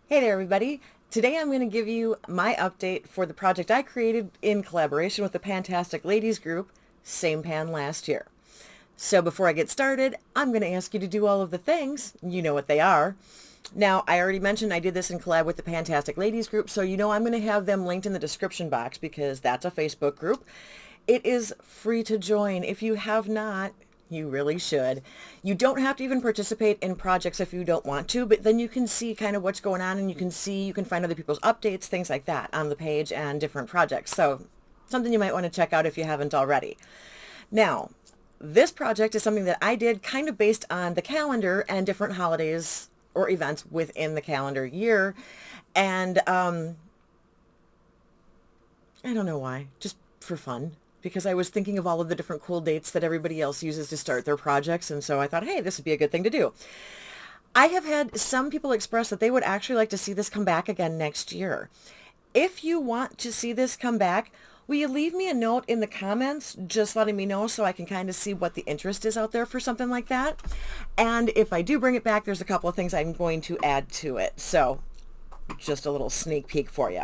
Hey there, everybody. Today I'm going to give you my update for the project I created in collaboration with the Fantastic Ladies group, same pan last year. So before I get started, I'm going to ask you to do all of the things. You know what they are. Now, I already mentioned I did this in collab with the Fantastic Ladies group, so you know I'm going to have them linked in the description box because that's a Facebook group. It is free to join. If you have not, you really should. You don't have to even participate in projects if you don't want to, but then you can see kind of what's going on and you can find other people's updates, things like that on the page and different projects. So something you might want to check out if you haven't already. Now, this project is something that I did kind of based on the calendar and different holidays or events within the calendar year. And I don't know why, just for fun, because I was thinking of all of the different cool dates that everybody else uses to start their projects. And so I thought, hey, this would be a good thing to do. I have had some people express that they would actually like to see this come back again next year. If you want to see this come back, will you leave me a note in the comments just letting me know so I can kind of see what the interest is out there for something like that? And if I do bring it back, there's a couple of things I'm going to add to it. So just a little sneak peek for you.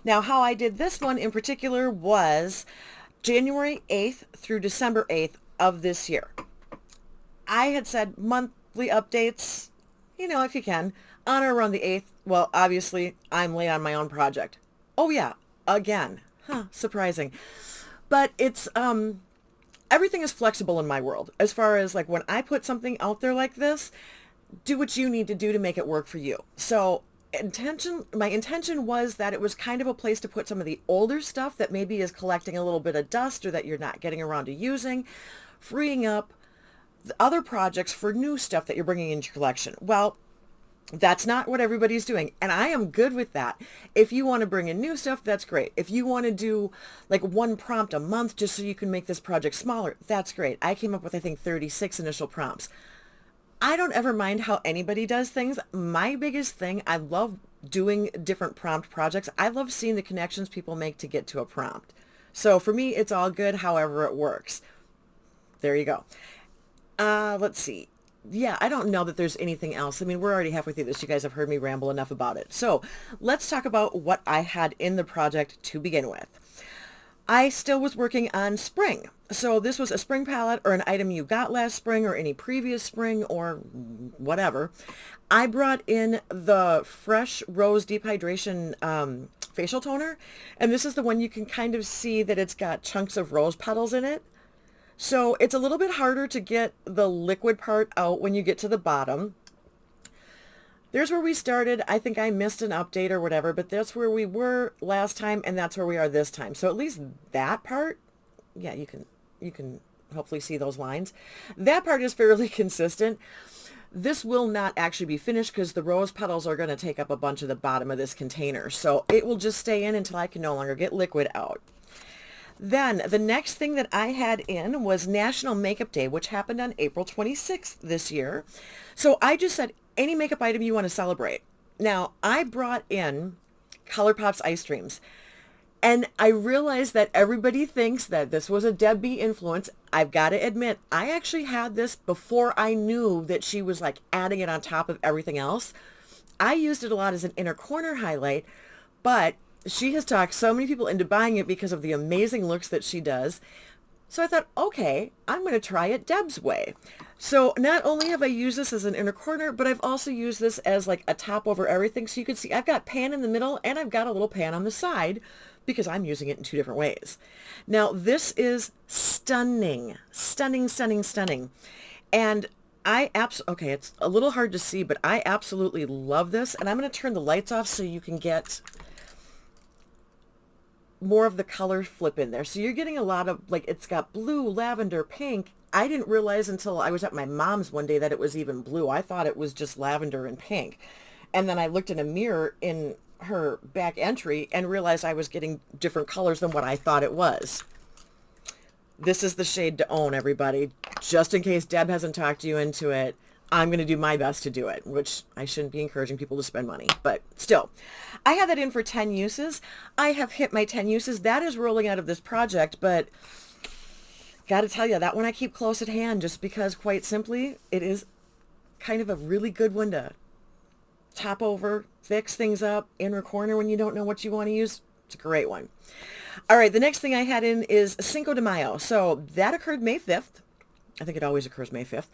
Now, how I did this one in particular was January 8th through December 8th of this year. I had said monthly updates, if you can, on or around the 8th. Well, obviously, I'm late on my own project. Oh, yeah, again. Surprising. But it's, everything is flexible in my world. As far as like when I put something out there like this, do what you need to do to make it work for you. So my intention was that it was kind of a place to put some of the older stuff that maybe is collecting a little bit of dust or that you're not getting around to using, freeing up the other projects for new stuff that you're bringing into your collection. Well, that's not what everybody's doing, and I am good with that. If you want to bring in new stuff, that's great. If you want to do like one prompt a month just so you can make this project smaller, that's great. I came up with, I think, 36 initial prompts. I don't ever mind how anybody does things. My biggest thing, I love doing different prompt projects. I love seeing the connections people make to get to a prompt. So for me, it's all good however it works. There you go. Let's see. Yeah, I don't know that there's anything else. I mean, we're already halfway through this. You guys have heard me ramble enough about it. So let's talk about what I had in the project to begin with. I still was working on spring. So this was a spring palette or an item you got last spring or any previous spring or whatever. I brought in the Fresh Rose Deep Hydration facial toner. And this is the one you can kind of see that it's got chunks of rose petals in it. So it's a little bit harder to get the liquid part out when you get to the bottom. There's where we started. I think I missed an update or whatever, but that's where we were last time and that's where we are this time. So at least that part, yeah, you can hopefully see those lines. That part is fairly consistent. This will not actually be finished because the rose petals are going to take up a bunch of the bottom of this container. So it will just stay in until I can no longer get liquid out. Then the next thing that I had in was National Makeup Day, which happened on April 26th this year. So I just said, any makeup item you want to celebrate. Now, I brought in ColourPop's ice streams. And I realized that everybody thinks that this was a Debbie influence. I've got to admit, I actually had this before I knew that she was like adding it on top of everything else. I used it a lot as an inner corner highlight, but she has talked so many people into buying it because of the amazing looks that she does. So I thought, okay, I'm going to try it Deb's way. So not only have I used this as an inner corner, but I've also used this as like a top over everything. So you can see I've got pan in the middle and I've got a little pan on the side because I'm using it in two different ways. Now this is stunning, stunning, stunning, stunning. And okay, it's a little hard to see, but I absolutely love this. And I'm going to turn the lights off so you can get more of the color flip in there. So you're getting a lot of, like, it's got blue, lavender, pink. I didn't realize until I was at my mom's one day that it was even blue. I thought it was just lavender and pink. And then I looked in a mirror in her back entry and realized I was getting different colors than what I thought it was. This is the shade to own, everybody. Just in case Deb hasn't talked you into it, I'm going to do my best to do it, which I shouldn't be encouraging people to spend money, but still. I had that in for 10 uses. I have hit my 10 uses. That is rolling out of this project, but got to tell you, that one I keep close at hand just because, quite simply, it is kind of a really good one to top over, fix things up, inner corner when you don't know what you want to use. It's a great one. All right, the next thing I had in is Cinco de Mayo. So that occurred May 5th. I think it always occurs May 5th.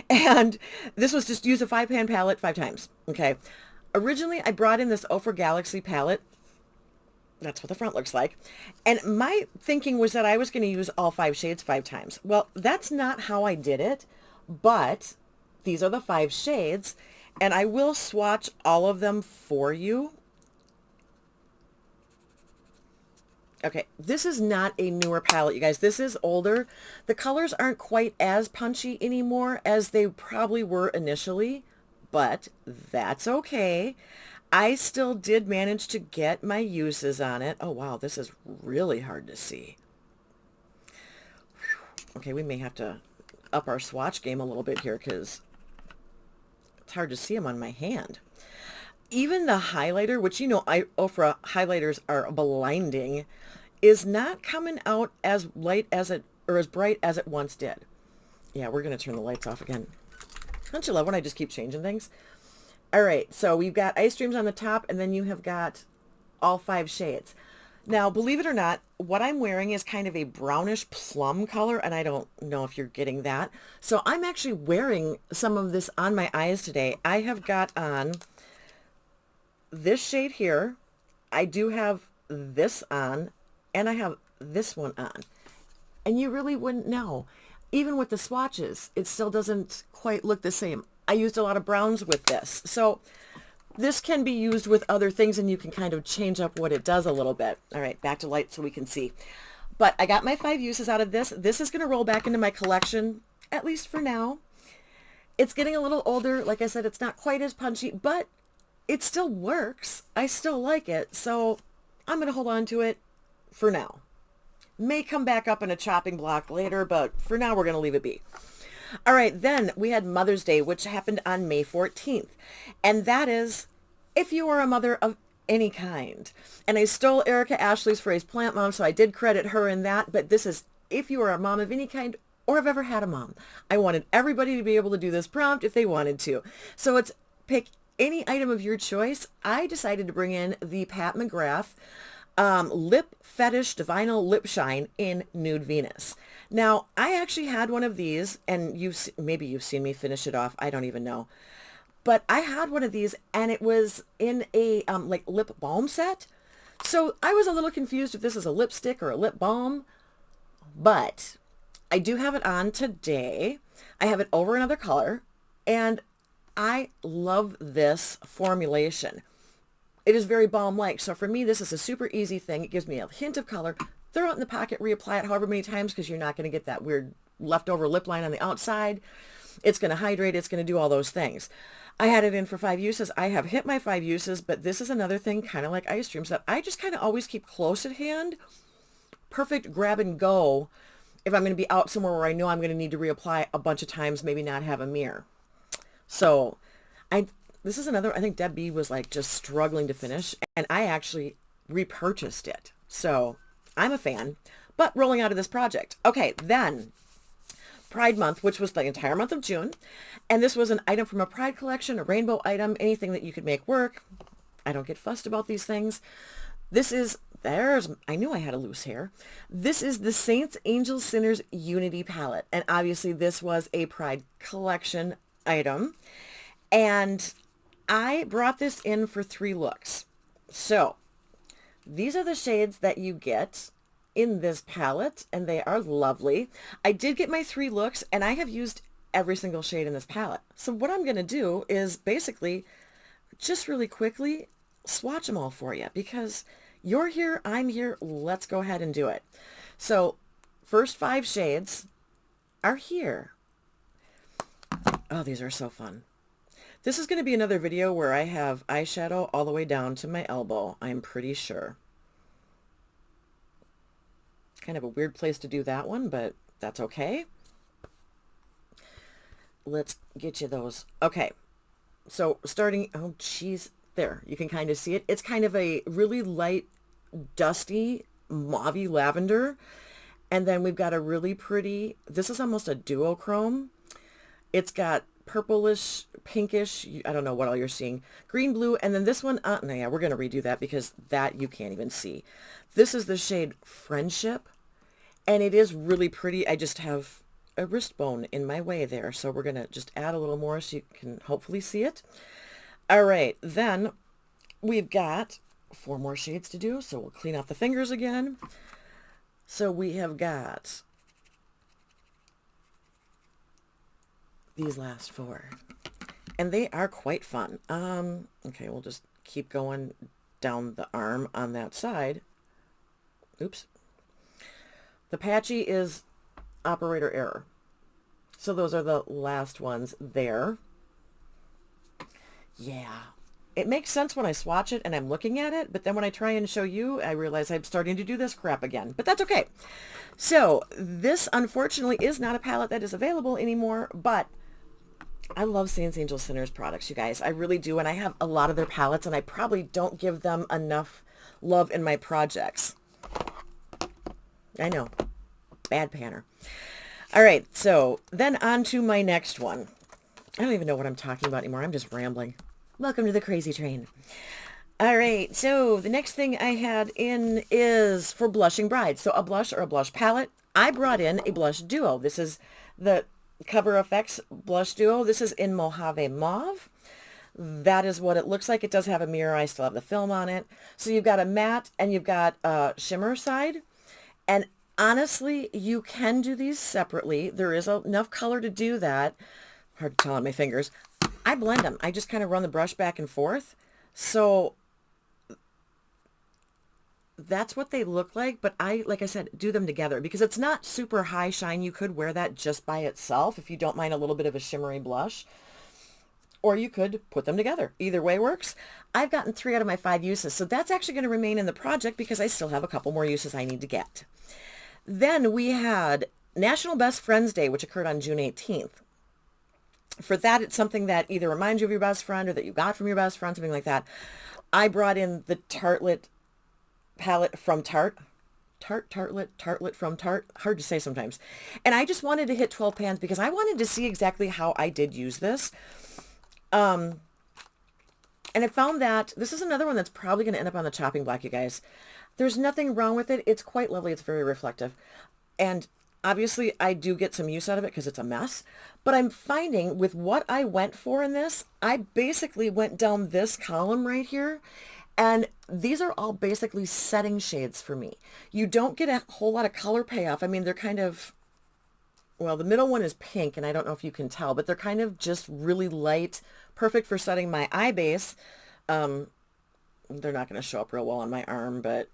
And this was just use a 5-pan palette 5 times. Okay. Originally, I brought in this Ofra Galaxy palette. That's what the front looks like. And my thinking was that I was going to use all 5 shades 5 times. Well, that's not how I did it, but these are the 5 shades, and I will swatch all of them for you. Okay, this is not a newer palette, you guys. This is older. The colors aren't quite as punchy anymore as they probably were initially, but that's okay. I still did manage to get my uses on it. Oh, wow, this is really hard to see. Okay, we may have to up our swatch game a little bit here because it's hard to see them on my hand. Even the highlighter, which Ofra highlighters are blinding, is not coming out as light as it, or as bright as it once did. Yeah, we're going to turn the lights off again. Don't you love when I just keep changing things? All right, so we've got Ice Dreams on the top, and then you have got all 5 shades. Now, believe it or not, what I'm wearing is kind of a brownish plum color, and I don't know if you're getting that. So I'm actually wearing some of this on my eyes today. I have got on this shade here. I do have this on, and I have this one on. And you really wouldn't know. Even with the swatches, it still doesn't quite look the same. I used a lot of browns with this. So this can be used with other things, and you can kind of change up what it does a little bit. All right, back to light so we can see. But I got my 5 uses out of this. This is going to roll back into my collection, at least for now. It's getting a little older. Like I said, it's not quite as punchy, but it still works. I still like it. So I'm going to hold on to it for now. May come back up in a chopping block later, but for now we're going to leave it be. All right, then we had Mother's Day, which happened on May 14th. And that is if you are a mother of any kind. And I stole Erica Ashley's phrase, plant mom, so I did credit her in that. But this is if you are a mom of any kind or have ever had a mom. I wanted everybody to be able to do this prompt if they wanted to. So it's pick any item of your choice. I decided to bring in the Pat McGrath Lip Fetish Divinal Lip Shine in Nude Venus. Now, I actually had one of these, and maybe you've seen me finish it off. I don't even know. But I had one of these, and it was in a like lip balm set. So I was a little confused if this is a lipstick or a lip balm. But I do have it on today. I have it over another color, and I love this formulation. It is very balm-like. So for me, this is a super easy thing. It gives me a hint of color. Throw it in the pocket, reapply it however many times because you're not going to get that weird leftover lip line on the outside. It's going to hydrate. It's going to do all those things. I had it in for 5 uses. I have hit my 5 uses, but this is another thing, kind of like Ice Dreams, that I just kind of always keep close at hand. Perfect grab and go if I'm going to be out somewhere where I know I'm going to need to reapply a bunch of times, maybe not have a mirror. So this is another, I think Deb B was like just struggling to finish, and I actually repurchased it. So I'm a fan, but rolling out of this project. Okay, then Pride Month, which was the entire month of June. And this was an item from a Pride collection, a rainbow item, anything that you could make work. I don't get fussed about these things. I knew I had a loose hair. This is the Saints, Angels, Sinners Unity palette. And obviously this was a Pride collection item. And I brought this in for 3 looks. So these are the shades that you get in this palette, and they are lovely. I did get my 3 looks, and I have used every single shade in this palette. So what I'm going to do is basically just really quickly swatch them all for you because you're here, I'm here, let's go ahead and do it. So first 5 shades are here. Oh, these are so fun. This is going to be another video where I have eyeshadow all the way down to my elbow, I'm pretty sure. Kind of a weird place to do that one, but that's okay. Let's get you those. Okay, so starting, oh geez, there, you can kind of see it. It's kind of a really light, dusty, mauve-y lavender. And then we've got a really pretty, this is almost a duochrome. It's got purplish, pinkish. I don't know what all you're seeing. Green, blue, and then this one, no, yeah, we're going to redo that because that you can't even see. This is the shade Friendship, and it is really pretty. I just have a wrist bone in my way there, so we're going to just add a little more so you can hopefully see it. All right, then we've got 4 more shades to do, so we'll clean off the fingers again. So we have got these last 4, and they are quite fun. Okay, we'll just keep going down the arm on that side. Oops. The patchy is operator error. So those are the last ones there. Yeah. It makes sense when I swatch it and I'm looking at it, but then when I try and show you, I realize I'm starting to do this crap again. But that's okay. So this, unfortunately, is not a palette that is available anymore, but I love Sans Angel Sinners products, you guys. I really do, and I have a lot of their palettes, and I probably don't give them enough love in my projects. I know. Bad panner. All right, so then on to my next one. I don't even know what I'm talking about anymore. I'm just rambling. Welcome to the crazy train. All right, so the next thing I had in is for Blushing Brides. So a blush or a blush palette. I brought in a blush duo. This is the Cover FX blush duo. This is in Mojave Mauve. That is what it looks like. It does have a mirror. I still have the film on it. So you've got a matte and you've got a shimmer side. And honestly, you can do these separately. There is enough color to do that. Hard to tell on my fingers. I blend them. I just kind of run the brush back and forth. So that's what they look like. But like I said, do them together because it's not super high shine. You could wear that just by itself if you don't mind a little bit of a shimmery blush. Or you could put them together. Either way works. I've gotten 3 out of my 5 uses. So that's actually going to remain in the project because I still have a couple more uses I need to get. Then we had National Best Friends Day, which occurred on June 18th. For that, it's something that either reminds you of your best friend or that you got from your best friend, something like that. I brought in the Tartlet palette from Tarte. Tartlet from Tarte. Hard to say sometimes. And I just wanted to hit 12 pans because I wanted to see exactly how I did use this. And I found that this is another one that's probably going to end up on the chopping block, you guys. There's nothing wrong with it. It's quite lovely. It's very reflective. And obviously, I do get some use out of it because it's a mess. But I'm finding with what I went for in this, I basically went down this column right here. And these are all basically setting shades for me. You don't get a whole lot of color payoff. I mean, they're kind of, well, the middle one is pink, and I don't know if you can tell, but they're kind of just really light, perfect for setting my eye base. They're not going to show up real well on my arm, but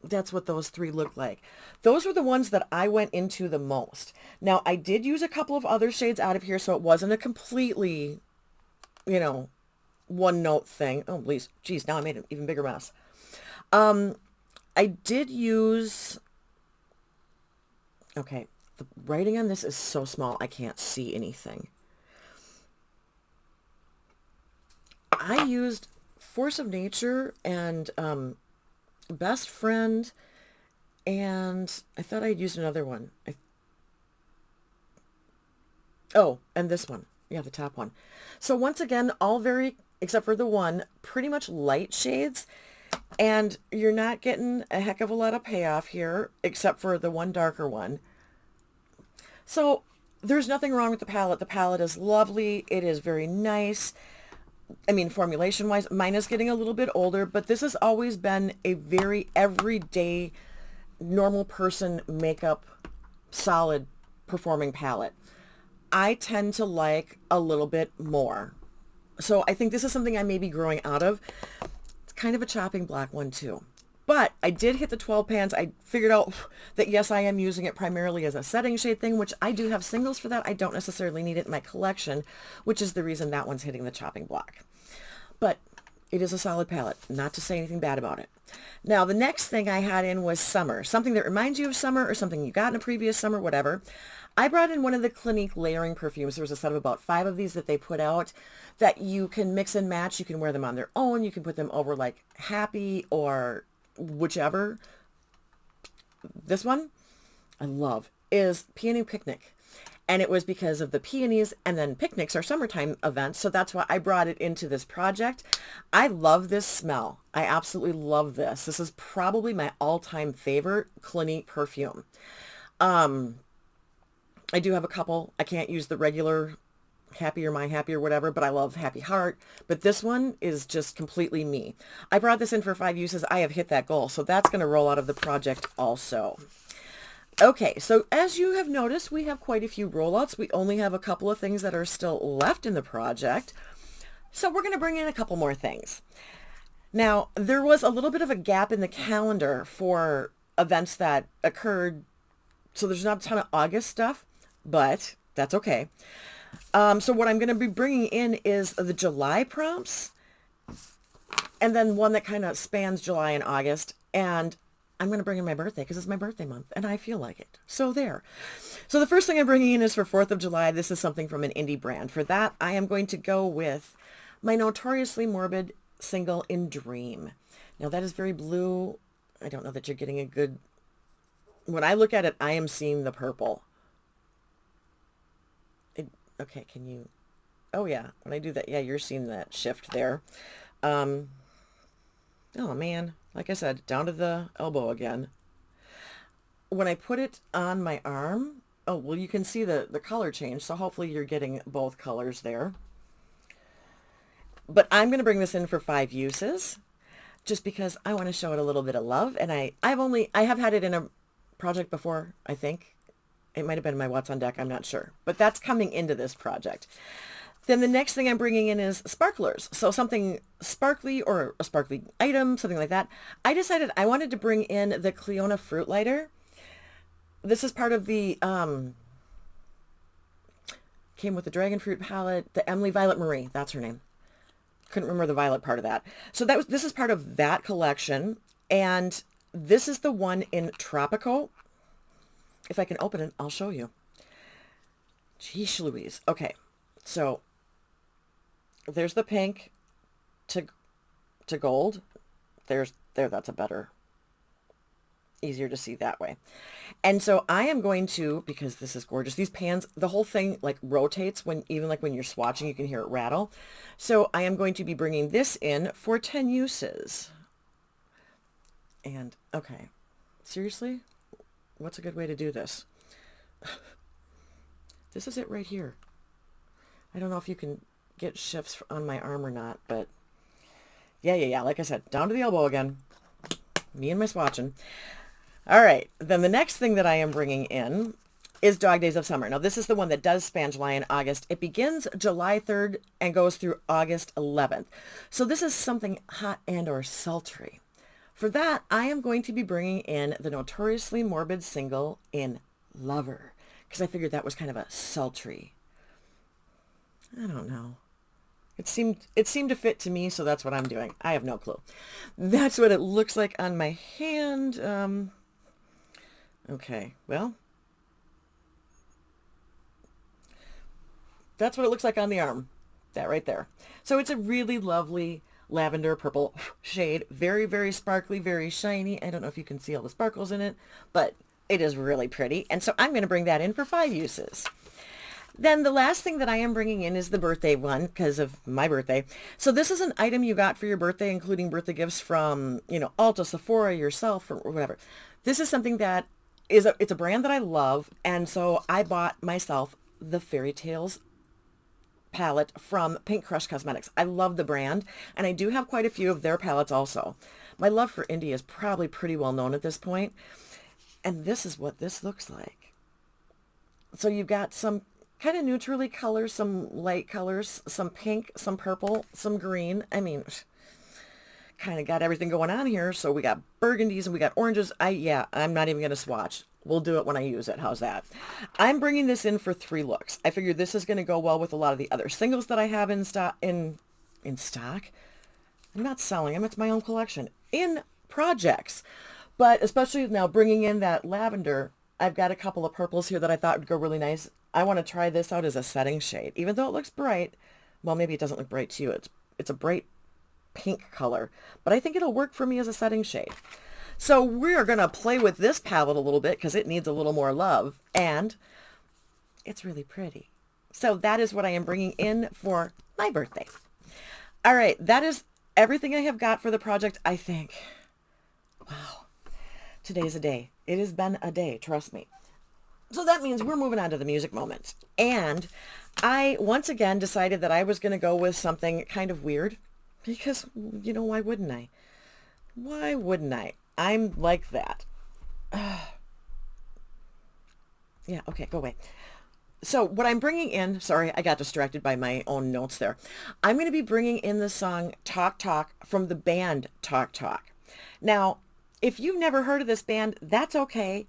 that's what those 3 look like. Those were the ones that I went into the most. Now, I did use a couple of other shades out of here, so it wasn't a completely, one note thing. Oh, please. Geez, now I made an even bigger mess. I did use, okay, the writing on this is so small, I can't see anything. I used Force of Nature and Best Friend, and I thought I'd used another one. And this one. Yeah, the top one. So once again, all very, except for the one, pretty much light shades. And you're not getting a heck of a lot of payoff here, except for the one darker one. So there's nothing wrong with the palette. The palette is lovely. It is very nice. I mean, formulation-wise, mine is getting a little bit older, but this has always been a very everyday, normal person makeup, solid performing palette. I tend to like a little bit more. So I think this is something I may be growing out of. It's kind of a chopping block one too. But I did hit the 12 pans. I figured out that, yes, I am using it primarily as a setting shade thing, which I do have singles for that. I don't necessarily need it in my collection, which is the reason that one's hitting the chopping block. But it is a solid palette, not to say anything bad about it. Now, the next thing I had in was summer, something that reminds you of summer or something you got in a previous summer, whatever. I brought in one of the Clinique layering perfumes. There was a set of about 5 of these that they put out that you can mix and match. You can wear them on their own. You can put them over like Happy or whichever. This one I love is Peony Picnic. And it was because of the peonies, and then picnics are summertime events. So that's why I brought it into this project. I love this smell. I absolutely love this. This is probably my all-time favorite Clinique perfume. I do have a couple. I can't use the regular Happy or My Happy or whatever, but I love Happy Heart. But this one is just completely me. I brought this in for 5 uses. I have hit that goal. So that's going to roll out of the project also. Okay, so as you have noticed, we have quite a few rollouts. We only have a couple of things that are still left in the project. So we're going to bring in a couple more things. Now, there was a little bit of a gap in the calendar for events that occurred. So there's not a ton of August stuff, but that's okay. So what I'm going to be bringing in is the July prompts, and then one that kind of spans July and August. And I'm going to bring in my birthday because it's my birthday month and I feel like it. So there. So the first thing I'm bringing in is for 4th of July. This is something from an indie brand. For that, I am going to go with my Notoriously Morbid single In Dream. Now that is very blue. I don't know that you're getting a good... When I look at it, I am seeing the purple. Okay, can you... Oh yeah, when I do that, yeah, you're seeing that shift there. Oh man. Like I said, down to the elbow again. When I put it on my arm, oh, well, you can see the color change. So hopefully you're getting both colors there. But I'm going to bring this in for 5 uses just because I want to show it a little bit of love. And I have had it in a project before, I think. It might have been my What's on Deck. I'm not sure. But that's coming into this project. Then the next thing I'm bringing in is sparklers. So something sparkly or a sparkly item, something like that. I decided I wanted to bring in the Cleona Fruit Lighter. This is part of the, came with the Dragon Fruit palette, the Emily Violet Marie. That's her name. Couldn't remember the violet part of that. So this is part of that collection. And this is the one in Tropico. If I can open it, I'll show you. Jeez Louise. Okay. So there's the pink to gold. That's a better, easier to see that way. And so I am going to, because this is gorgeous, these pans, the whole thing like rotates even like when you're swatching, you can hear it rattle. So I am going to be bringing this in for 10 uses. And okay, seriously, what's a good way to do this? This is it right here. I don't know if you can get shifts on my arm or not, but yeah. Like I said, down to the elbow again. Me and my swatching. All right. Then the next thing that I am bringing in is Dog Days of Summer. Now, this is the one that does span July and August. It begins July 3rd and goes through August 11th. So this is something hot and or sultry. For that, I am going to be bringing in the Notoriously Morbid single In Lover, because I figured that was kind of a sultry. I don't know. It seemed to fit to me, so that's what I'm doing. I have no clue. That's what it looks like on my hand. Okay, well, that's what it looks like on the arm. That right there. So it's a really lovely lavender purple shade. Very, very sparkly, very shiny. I don't know if you can see all the sparkles in it, but it is really pretty. And so I'm going to bring that in for 5 uses. Then the last thing that I am bringing in is the birthday one because of my birthday. So this is an item you got for your birthday, including birthday gifts from, Ulta, Sephora, yourself, or whatever. This is something that it's a brand that I love. And so I bought myself the Fairy Tales palette from Pink Crush Cosmetics. I love the brand, and I do have quite a few of their palettes also. My love for indie is probably pretty well known at this point. And this is what this looks like. So you've got some kind of neutrally colors, some light colors, some pink, some purple, some green. I mean, kind of got everything going on here. So we got burgundies and we got oranges. I'm not even going to swatch. We'll do it when I use it. How's that? I'm bringing this in for 3 looks. I figured this is going to go well with a lot of the other singles that I have in stock. In stock? I'm not selling them. It's my own collection. In projects. But especially now bringing in that lavender, I've got a couple of purples here that I thought would go really nice. I want to try this out as a setting shade. Even though it looks bright, well, maybe it doesn't look bright to you. It's a bright pink color. But I think it'll work for me as a setting shade. So we're going to play with this palette a little bit because it needs a little more love. And It's really pretty. So that is what I am bringing in for my birthday. All right, that is everything I have got for the project, I think. Wow, today's a day. It has been a day, trust me. So that means we're moving on to the music moments. And I once again decided that I was going to go with something kind of weird because, why wouldn't I? Why wouldn't I? I'm like that. Yeah, okay, go away. So what I'm bringing in, sorry, I got distracted by my own notes there. I'm going to be bringing in the song Talk Talk from the band Talk Talk. Now, if you've never heard of this band, that's okay.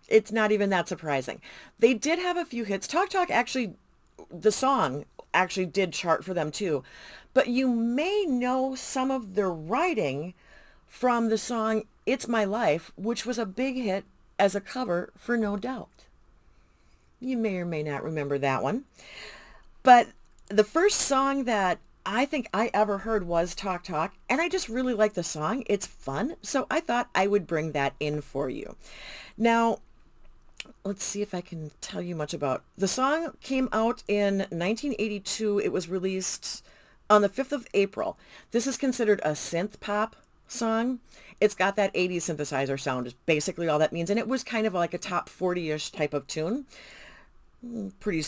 It's not even that surprising. They did have a few hits. Talk Talk actually, the song actually did chart for them too. But you may know some of their writing from the song It's My Life, which was a big hit as a cover for No Doubt. You may or may not remember that one. But the first song that I think I ever heard was Talk Talk, and I just really like the song. It's fun, so I thought I would bring that in for you. Now, let's see if I can tell you much about. The song came out in 1982. It was released on the 5th of April. This is considered a synth pop song. It's got that 80s synthesizer sound is basically all that means, and it was kind of like a top 40-ish type of tune. Pretty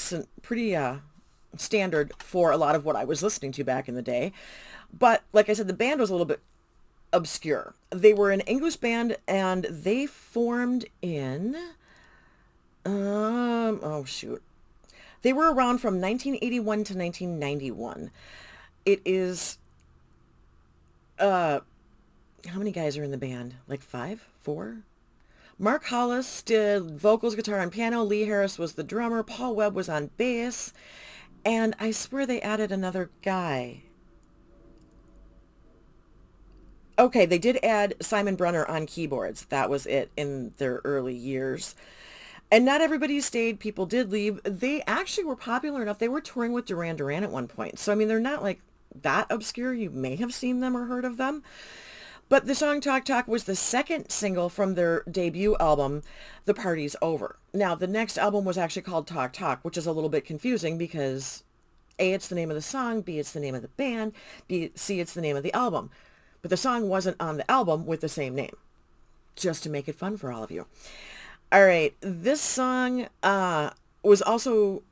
standard for a lot of what I was listening to back in the day. But like I said, the band was a little bit obscure. They were an English band and they formed in, oh shoot. They were around from 1981 to 1991. It is, how many guys are in the band? Like 5? 4? Mark Hollis did vocals, guitar, and piano. Lee Harris was the drummer. Paul Webb was on bass. And I swear they added another guy. Okay, they did add Simon Brunner on keyboards. That was it in their early years. And not everybody stayed. People did leave. They actually were popular enough. They were touring with Duran Duran at one point. So, I mean, they're not like that obscure. You may have seen them or heard of them. But the song Talk Talk was the second single from their debut album, The Party's Over. Now, the next album was actually called Talk Talk, which is a little bit confusing because A, it's the name of the song, B, it's the name of the band, C, it's the name of the album. But the song wasn't on the album with the same name, just to make it fun for all of you. All right, this song was also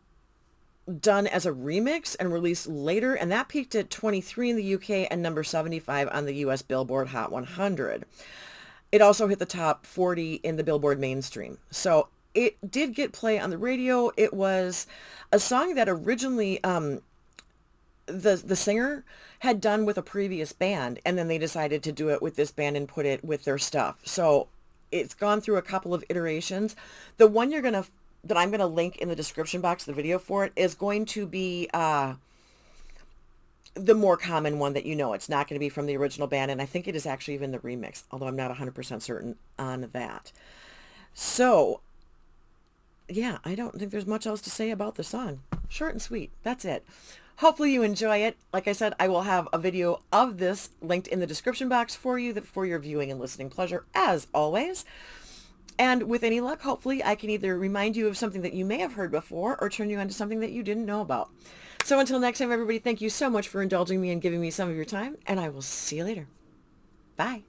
done as a remix and released later, and that peaked at 23 in the UK and number 75 on the US Billboard Hot 100. It also hit the top 40 in the Billboard mainstream. So it did get play on the radio. It was a song that originally the singer had done with a previous band, and then they decided to do it with this band and put it with their stuff. So it's gone through a couple of iterations. The one that I'm going to link in the description box, the video for it, is going to be the more common one that you know. It's not going to be from the original band, and I think it is actually even the remix, although I'm not 100% certain on that. So, yeah, I don't think there's much else to say about the song. Short and sweet. That's it. Hopefully you enjoy it. Like I said, I will have a video of this linked in the description box for you for your viewing and listening pleasure, as always. And with any luck, hopefully I can either remind you of something that you may have heard before or turn you on to something that you didn't know about. So until next time, everybody, thank you so much for indulging me and giving me some of your time, and I will see you later. Bye.